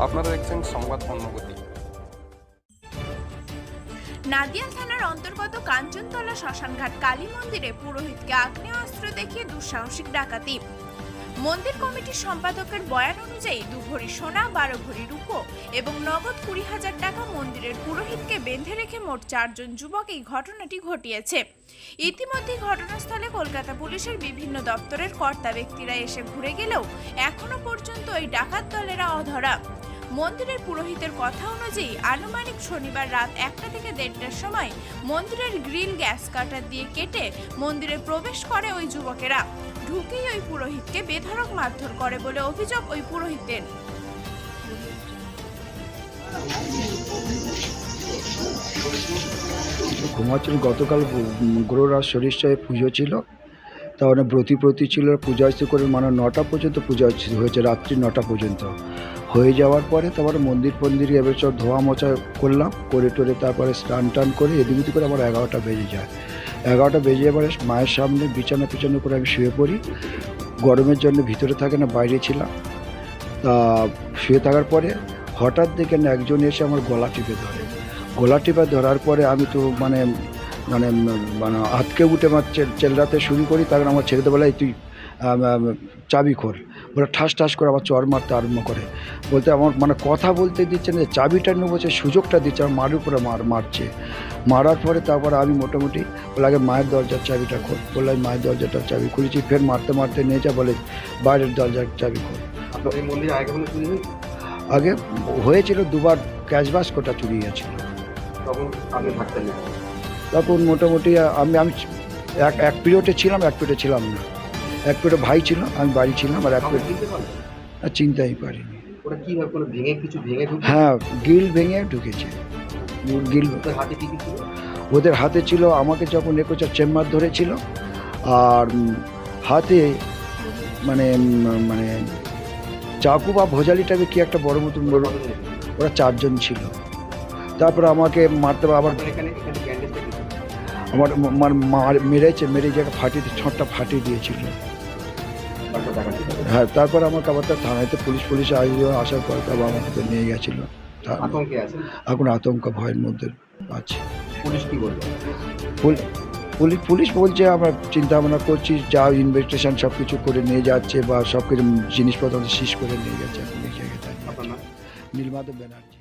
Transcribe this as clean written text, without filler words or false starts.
আপনারা দেখছেন সংবাদ অন্নগতি। নাদিয়া থানার অন্তর্গত কাঞ্চনতলা শ্মশানঘাট কালী মন্দিরে পুরোহিতকে আগ্নেয়াস্ত্র দেখিয়ে দুঃসাহসিক ডাকাতি। মন্দির কমিটির সম্পাদকের বয়ান অনুযায়ী 2 ভরি সোনা, 12 ভরি রূপো এবং নগদ 20,000 টাকা মন্দিরের পুরোহিতকে বেঁধে রেখে মোট 4 জন যুবক এই ঘটনাটি ঘটিয়েছে। ইতিমধ্যে ঘটনাস্থলে কলকাতা পুলিশের বিভিন্ন দপ্তরের কর্তা ব্যক্তিরা এসে ঘুরে গেলেও এখনো পর্যন্ত এই ডাকাত দলেরা অধরা। মন্দিরের পুরোহিতের কথা অনুযায়ী আনুমানিক শনিবার রাত 1টা থেকে 1:30টার সময় মন্দিরের গ্রিল গ্যাস কাটার দিয়ে কেটে মন্দিরে প্রবেশ করে ওই যুবকেরা। ঢুকেই ওই পুরোহিতকে বেধড়ক মারধর করে বলে অভিযোগ ওই পুরোহিতের। ঘুমাচ্ছিল। গতকাল গ্রহরাজ শরীরচায় পুজো ছিল, তাহলে ব্রতী ছিল, পূজা করে মানে 9টা পর্যন্ত পূজা হয়েছে, রাত্রি 9টা পর্যন্ত হয়ে যাওয়ার পরে তারপরে মন্দির এবার সব ধোয়া মোছা করলাম, করে টোরে তারপরে স্নান টান করে এদিক করে আমার 11টা বেজে যায়। 11টা বেজে এবারে মায়ের সামনে বিছানা পিছানো করে আমি শুয়ে পড়ি। গরমের জন্য ভিতরে থাকে না, বাইরে ছিলাম। তা শুয়ে থাকার পরে হঠাৎ দেখে না একজন এসে আমার গলা টিপে ধরার পরে আমি তো মানে মানে মানে হাতকে উঠে আমার চেল্লাতে শুরু করি। তখন আমার ছেড়ে বলে তুই চাবি খোল, বলে ঠাস করে আবার চর মারতে আরম্ভ করে। বলতে আমার মানে কথা বলতে দিচ্ছে না, চাবিটা নেবো সে সুযোগটা দিচ্ছে, আমার মার উপরে মারছে। মারার পরে তারপর আমি মোটামুটি বলে আগে মায়ের দরজার চাবিটা খোল, বললে আমি মায়ের দরজাটার চাবি খুলেছি। ফের মারতে নিয়ে যা বলে বাইরের দরজার চাবি খোল। আগে হয়েছিল 2বার ক্যাশ বাস্কটা চুরি গেছিল। তখন মোটামুটি আমি এক পিরিয়ডে ছিলাম, এক পিরিয়ডে ছিলাম না। এক পিরিয়ডে ভাই ছিল, আমি বাড়ি ছিলাম, আর এক পিরিয়ড চিনতেই পারিনি। হ্যাঁ, গিল ভেঙে ঢুকেছে। ওদের হাতে ছিল, আমাকে যখন একোচা চেম্বার ধরেছিল, আর হাতে মানে মানে চাকু বা ভোজালিটাকে কি একটা বড় মতন বড়, ওরা 4 জন ছিল। তারপরে আমাকে মারতে আবার আমার মেরে জায়গা ছটটা ফাটিয়ে দিয়েছিল। হ্যাঁ, তারপর আমাকে আবার থানাতে পুলিশ আসার পর তারপর আমাকে নিয়ে গেছিল। এখন আতঙ্ক ভয়ের মধ্যে আছে। পুলিশ বলছে আমরা চিন্তা ভাবনা করছি, যা ইনভেস্টিগেশন সব কিছু করে নিয়ে যাচ্ছে বা সব কিছু জিনিসপত্র সিজ করে নিয়ে যাচ্ছে। এখন এই জায়গায় নীলমাধব ব্যানার্জি।